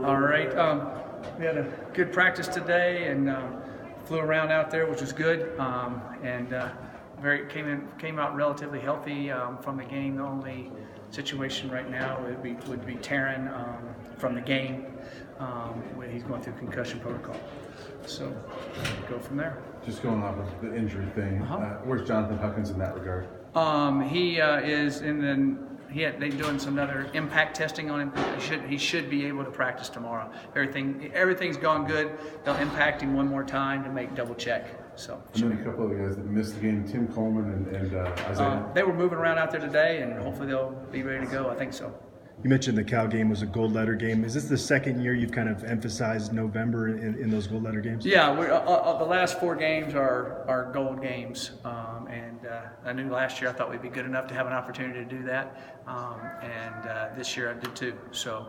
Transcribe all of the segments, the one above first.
All right. We had a good practice today and flew around out there, which was good. Came out relatively healthy from the game. The only situation right now would be Taryn from the game. When he's going through concussion protocol. So go from there. Just going off of the injury thing, where's Jonathan Huckins in that regard? He is they're doing some other impact testing on him. He should be able to practice tomorrow. Everything's gone good. They'll impact him one more time to make double check. So. And then a couple of the guys that missed the game, Tim Coleman and Isaiah. They were moving around out there today, and hopefully they'll be ready to go. I think so. You mentioned the Cal game was a gold letter game. Is this the second year you've kind of emphasized November in those gold letter games? Yeah, the last 4 games are gold games, I knew last year I thought we'd be good enough to have an opportunity to do that, this year I did too. So,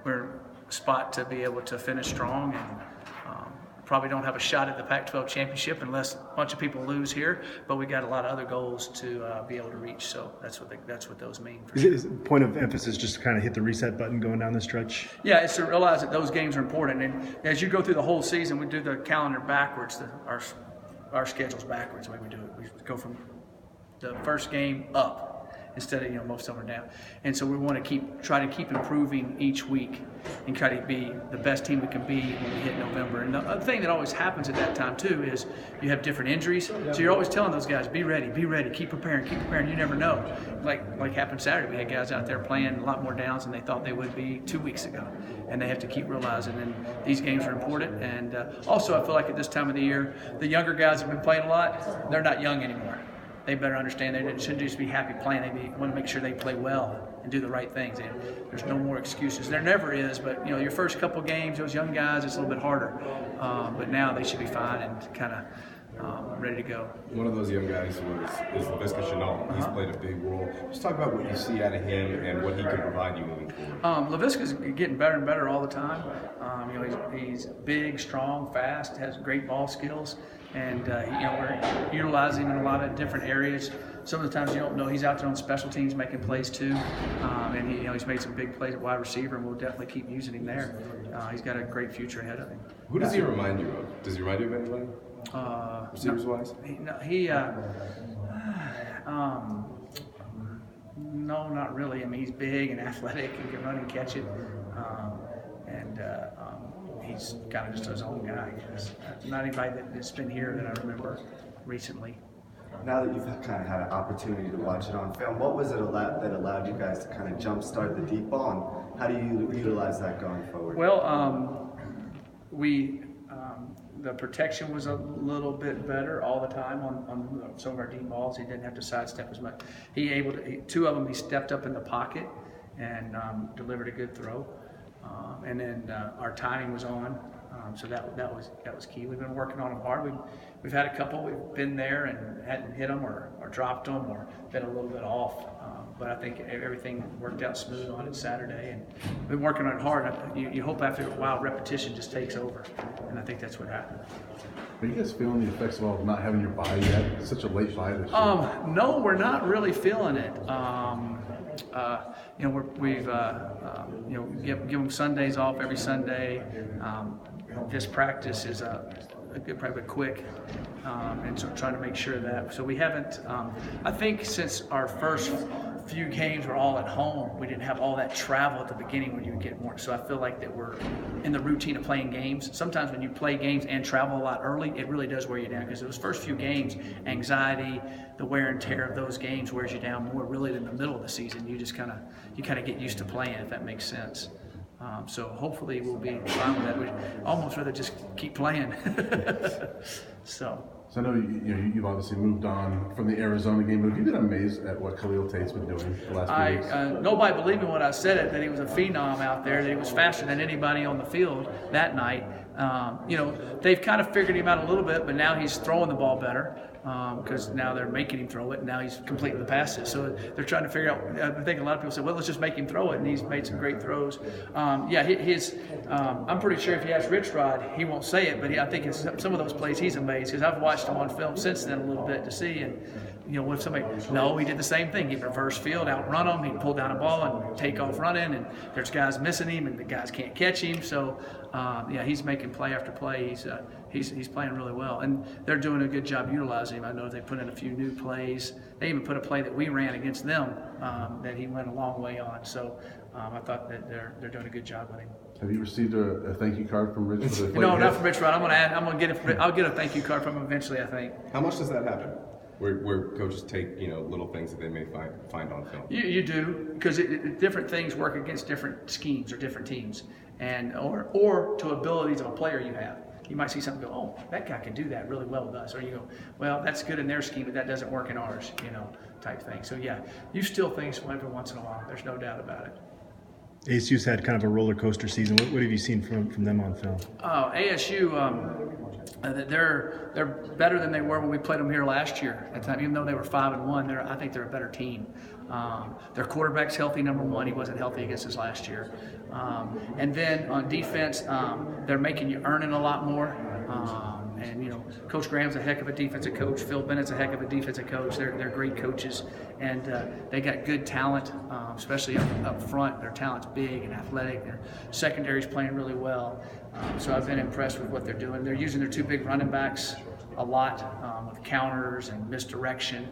we're a spot to be able to finish strong and. Probably don't have a shot at the Pac-12 championship unless a bunch of people lose here, but we got a lot of other goals to be able to reach. So that's what those mean. Is it point of emphasis just to kind of hit the reset button going down the stretch? Yeah, it's to realize that those games are important. And as you go through the whole season, we do the calendar backwards. Our schedule's backwards the way we do it. We go from the first game up. Instead of most of them are down, and so we want to try to keep improving each week, and try to be the best team we can be when we hit November. And the other thing that always happens at that time too is you have different injuries, so you're always telling those guys, be ready, keep preparing. You never know. Like happened Saturday, we had guys out there playing a lot more downs than they thought they would be 2 weeks ago, and they have to keep realizing. And these games are important. And also, I feel like at this time of the year, the younger guys have been playing a lot. They're not young anymore. They better understand they shouldn't just be happy playing. They want to make sure they play well and do the right things. And there's no more excuses. There never is, but your first couple games, those young guys, it's a little bit harder. But now they should be fine and kind of ready to go. One of those young guys is Laviska Shenault. He's played a big role. Just talk about what you see out of him and what he can provide you moving forward. Laviska's getting better and better all the time. He's big, strong, fast, has great ball skills. And we're utilizing him in a lot of different areas. Some of the times you don't know he's out there on special teams making plays too, and he's made some big plays at wide receiver, and we'll definitely keep using him there. He's got a great future ahead of him. Who does he remind you of? Does he remind you of anybody? Receivers wise? No, not really. I mean, he's big and athletic and can run and catch it. He's kind of just his own guy. Not anybody that's been here that I remember recently. Now that you've kind of had an opportunity to watch it on film, what was it that allowed you guys to kind of jumpstart the deep ball, and how do you utilize that going forward? Well, the protection was a little bit better all the time on some of our deep balls. He didn't have to sidestep as much. Two of them, he stepped up in the pocket and delivered a good throw. And then our timing was on, so that was key. We've been working on them hard. We've had a couple. We've been there and hadn't hit them or dropped them or been a little bit off. But I think everything worked out smooth on it Saturday, and we've been working on it hard. You hope after a while repetition just takes over, and I think that's what happened. Are you guys feeling the effects of not having your bye yet? It's such a late bye this year. No, we're not really feeling it. We've give them Sundays off every Sunday. This practice is probably quick, and so trying to make sure of that. So we haven't. I think since our first few games were all at home, we didn't have all that travel at the beginning when you would get more. So I feel like that we're in the routine of playing games. Sometimes when you play games and travel a lot early, it really does wear you down, because those first few games, anxiety, the wear and tear of those games wears you down more really than the middle of the season. You just kind of get used to playing, if that makes sense. So hopefully we'll be fine with that. We'd almost rather just keep playing. So I know you've obviously moved on from the Arizona game, but have you been amazed at what Khalil Tate's been doing the last few weeks? Nobody believed me when I said it, that he was a phenom out there, that he was faster than anybody on the field that night. They've kind of figured him out a little bit, but now he's throwing the ball better. Because now they're making him throw it, and now he's completing the passes. So they're trying to figure out. I think a lot of people say, "Well, let's just make him throw it," and he's made some great throws. I'm pretty sure if you ask Rich Rod, he won't say it, but I think some of those plays he's amazed, because I've watched him on film since then a little bit to see, and with somebody, no, he did the same thing. He'd reverse field, outrun them, he'd pull down a ball and take off running, and there's guys missing him, and the guys can't catch him. So, he's making play after play. He's playing really well, and they're doing a good job utilizing him. I know they put in a few new plays. They even put a play that we ran against them that he went a long way on. So, I thought that they're doing a good job with him. Have you received a thank you card from Rich? For the No, not from Rich Rod. I'll get a thank you card from him eventually, I think. How much does that happen? Where coaches take little things that they may find on film. You do, because different things work against different schemes or different teams, and or to abilities of a player you have. You might see something, go, oh, that guy can do that really well with us, or you go, well, that's good in their scheme, but that doesn't work in ours, type thing. So yeah, you steal things from every once in a while. There's no doubt about it. ASU's had kind of a roller coaster season. What have you seen from them on film? ASU, they're better than they were when we played them here last year. At the time, even though they were 5-1, I think they're a better team. Their quarterback's healthy, number one. He wasn't healthy against us last year. And then on defense, they're making you earn it a lot more. And Coach Graham's a heck of a defensive coach. Phil Bennett's a heck of a defensive coach. They're great coaches, and they got good talent, especially up front. Their talent's big and athletic. Their secondary's playing really well. So I've been impressed with what they're doing. They're using their two big running backs a lot with counters and misdirection.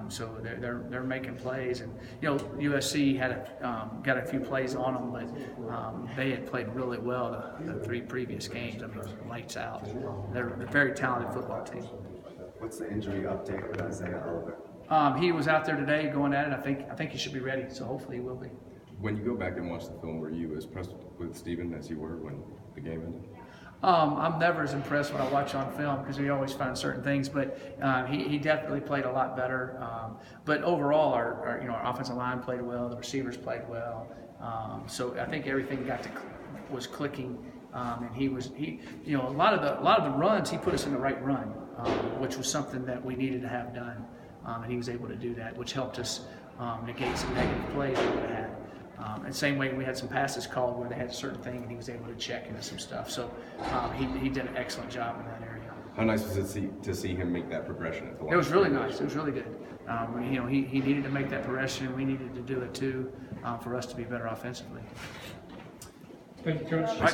So they're making plays, and USC had got a few plays on them, but they had played really well the three previous games. I mean, it was lights out. They're a very talented football team. What's the injury update with Isaiah Oliver? He was out there today going at it. I think he should be ready. So hopefully he will be. When you go back and watch the film, were you as impressed with Steven as you were when the game ended? I'm never as impressed when I watch on film because we always find certain things, but he definitely played a lot better. But overall, our offensive line played well, the receivers played well. So I think everything was clicking, and a lot of the runs he put us in the right run, which was something that we needed to have done, and he was able to do that, which helped us negate some negative plays we would have had. And same way we had some passes called where they had a certain thing and he was able to check into some stuff. So he did an excellent job in that area. How nice was it to see him make that progression at the line? It was really nice. It was really good. He needed to make that progression, and we needed to do it too for us to be better offensively. Thank you, Coach. All right.